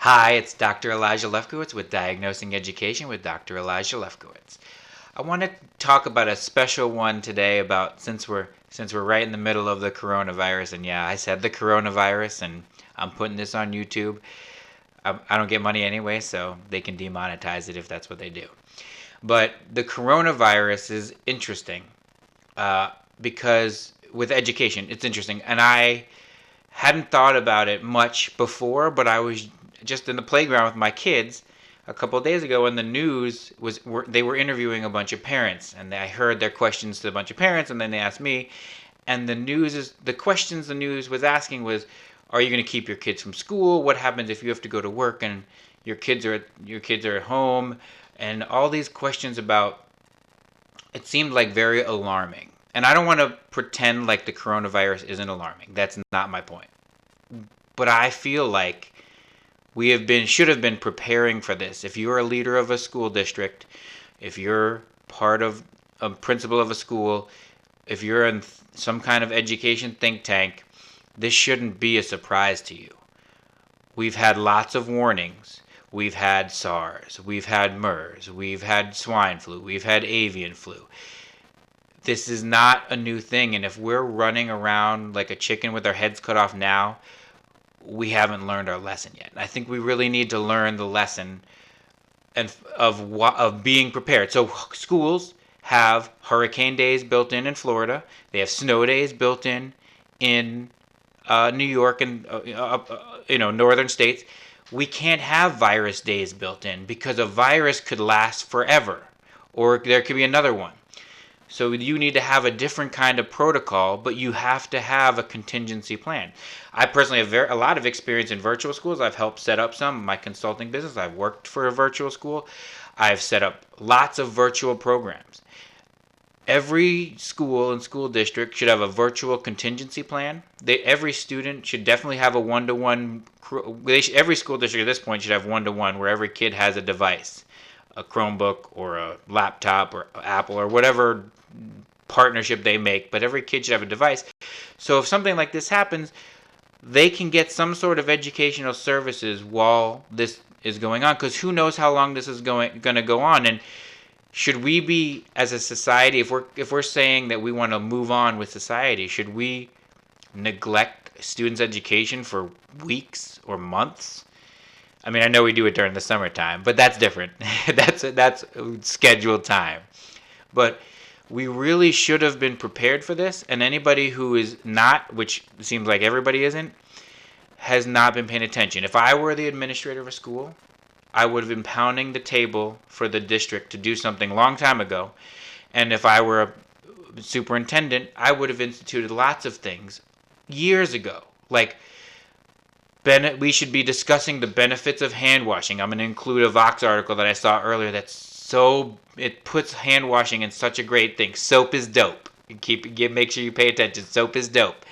Hi, it's Dr. Elijah Lefkowitz with Diagnosing Education with Dr. Elijah Lefkowitz. I want to talk about a special one today about since we're right in the middle of the coronavirus, and yeah, I said the coronavirus, and I'm putting this on YouTube. I don't get money anyway, so they can demonetize it if that's what they do. But the coronavirus is interesting uh, because with education, it's interesting, and I hadn't thought about it much before, but I was just in the playground with my kids a couple of days ago, and the news they were interviewing a bunch of parents, and I heard their questions to a bunch of parents, and then they asked me, and the questions the news was asking was, are you going to keep your kids from school? What happens if you have to go to work and your kids are at home? And all these questions about it seemed like very alarming. And I don't want to pretend like the coronavirus isn't alarming. That's not my point. But I feel like should have been preparing for this. If you're a leader of a school district, if you're part of a principal of a school, if you're in some kind of education think tank, this shouldn't be a surprise to you. We've had lots of warnings. We've had SARS, we've had MERS, we've had swine flu, we've had avian flu. This is not a new thing, and if we're running around like a chicken with our heads cut off now, we haven't learned our lesson yet. I think we really need to learn the lesson of being prepared. So schools have hurricane days built in Florida. They have snow days built in New York and northern states. We can't have virus days built in because a virus could last forever, or there could be another one. So you need to have a different kind of protocol, but you have to have a contingency plan. I personally have a lot of experience in virtual schools. I've helped set up some of my consulting business. I've worked for a virtual school. I've set up lots of virtual programs. Every school and school district should have a virtual contingency plan. Every student should definitely have a one-to-one. Every school district at this point should have one-to-one where every kid has a device, a Chromebook or a laptop or Apple or whatever partnership they make, but every kid should have a device. So if something like this happens, they can get some sort of educational services while this is going on, because who knows how long this is going to go on. And should we be, as a society, if we're saying that we want to move on with society, should we neglect students' education for weeks or months? I mean, I know we do it during the summertime, but that's different. that's scheduled time. But we really should have been prepared for this, and anybody who is not, which seems like everybody isn't, has not been paying attention. If I were the administrator of a school, I would have been pounding the table for the district to do something a long time ago. And if I were a superintendent, I would have instituted lots of things years ago. Like, we should be discussing the benefits of hand washing. I'm going to include a Vox article that I saw earlier it puts hand washing in such a great thing. Soap is dope. Make sure you pay attention. Soap is dope.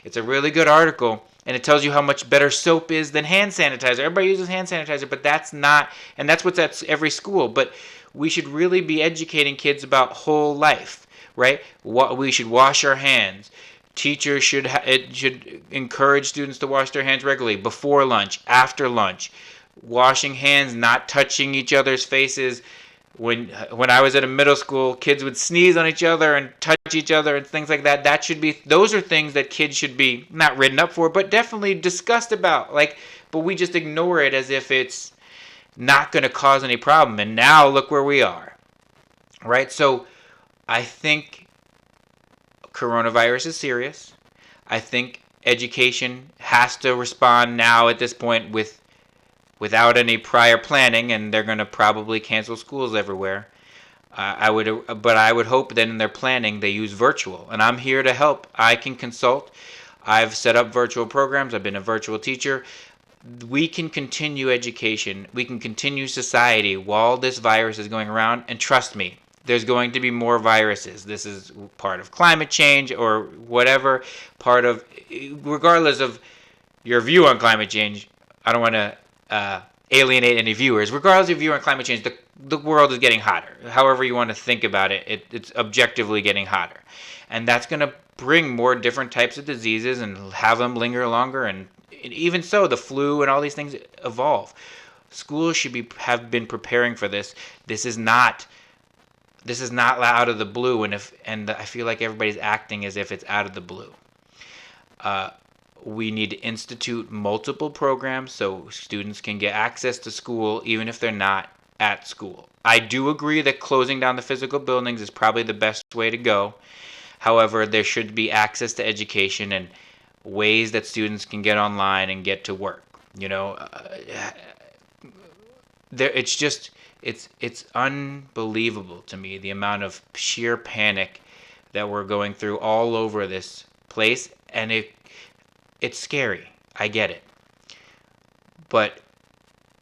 It's a really good article, and it tells you how much better soap is than hand sanitizer. Everybody uses hand sanitizer, but that's not, and that's what's at every school. But we should really be educating kids about whole life, right? We should wash our hands. Teachers should encourage students to wash their hands regularly, before lunch, after lunch. Washing hands, not touching each other's faces. When I was at a middle school, kids would sneeze on each other and touch each other and things like that. Those are things that kids should be not written up for, but definitely discussed about. But we just ignore it as if it's not going to cause any problem. And now look where we are, right? So I think coronavirus is serious. I think education has to respond now at this point without any prior planning, and they're going to probably cancel schools everywhere. I would hope that in their planning they use virtual, and I'm here to help. I can consult. I've set up virtual programs. I've been a virtual teacher. We can continue education. We can continue society while this virus is going around, and trust me, there's going to be more viruses. This is part of climate change or whatever, regardless of your view on climate change. I don't want to alienate any viewers. Regardless of your view on climate change, the world is getting hotter. However you want to think about it, it's objectively getting hotter. And that's going to bring more different types of diseases and have them linger longer. And even so, the flu and all these things evolve. Schools should have been preparing for this. This is not out of the blue, and I feel like everybody's acting as if it's out of the blue. We need to institute multiple programs so students can get access to school even if they're not at school. I do agree that closing down the physical buildings is probably the best way to go. However, there should be access to education and ways that students can get online and get to work. It's unbelievable to me the amount of sheer panic that we're going through all over this place, and it's scary. I get it. But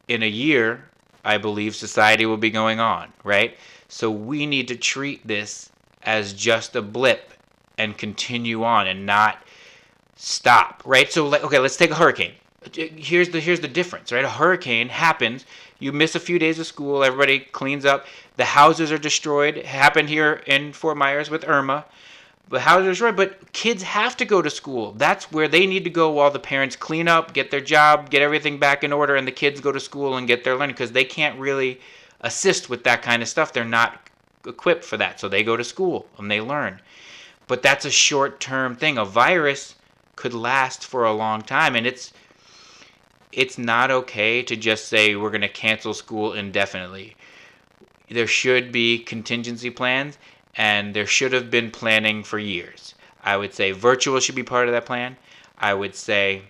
in a year, I believe society will be going on, right? So we need to treat this as just a blip and continue on and not stop, right? So, okay, let's take a hurricane. Here's the difference, right? A hurricane happens. You miss a few days of school. Everybody cleans up. The houses are destroyed. It happened here in Fort Myers with Irma. The houses are destroyed, but kids have to go to school. That's where they need to go while the parents clean up, get their job, get everything back in order, and the kids go to school and get their learning, because they can't really assist with that kind of stuff. They're not equipped for that. So they go to school and they learn. But that's a short-term thing. A virus could last for a long time, and it's not okay to just say we're going to cancel school indefinitely. There should be contingency plans, and there should have been planning for years. I would say virtual should be part of that plan. I would say,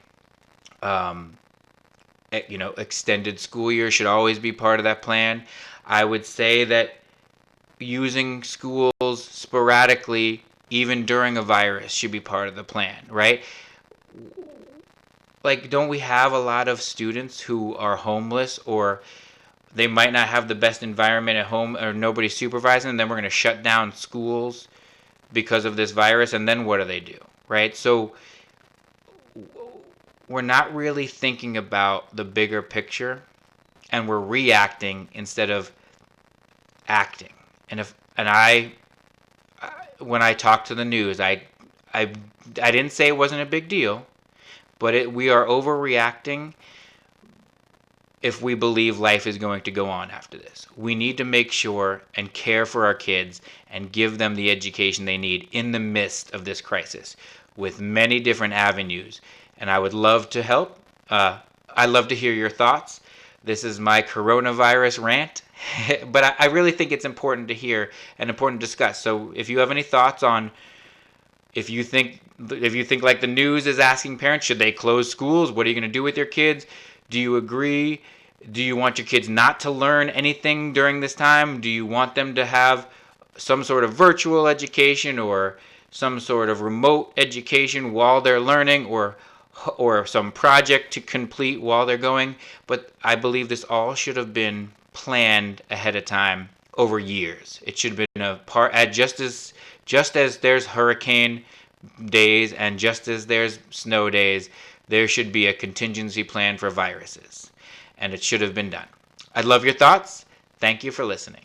extended school year should always be part of that plan. I would say that using schools sporadically, even during a virus, should be part of the plan, right? Like, don't we have a lot of students who are homeless, or they might not have the best environment at home, or nobody's supervising, and then we're going to shut down schools because of this virus, and then what do they do, right? So we're not really thinking about the bigger picture, and we're reacting instead of acting. When I talk to the news, I didn't say it wasn't a big deal, but we are overreacting if we believe life is going to go on after this. We need to make sure and care for our kids and give them the education they need in the midst of this crisis with many different avenues. And I would love to help. I'd love to hear your thoughts. This is my coronavirus rant, but I really think it's important to hear and important to discuss. So if you have any thoughts on if you think like the news is asking parents, should they close schools? What are you going to do with your kids? Do you agree? Do you want your kids not to learn anything during this time? Do you want them to have some sort of virtual education or some sort of remote education while they're learning, or some project to complete while they're going? But I believe this all should have been planned ahead of time over years. It should have been a part, just as there's hurricane days and just as there's snow days, there should be a contingency plan for viruses, and it should have been done. I'd love your thoughts. Thank you for listening.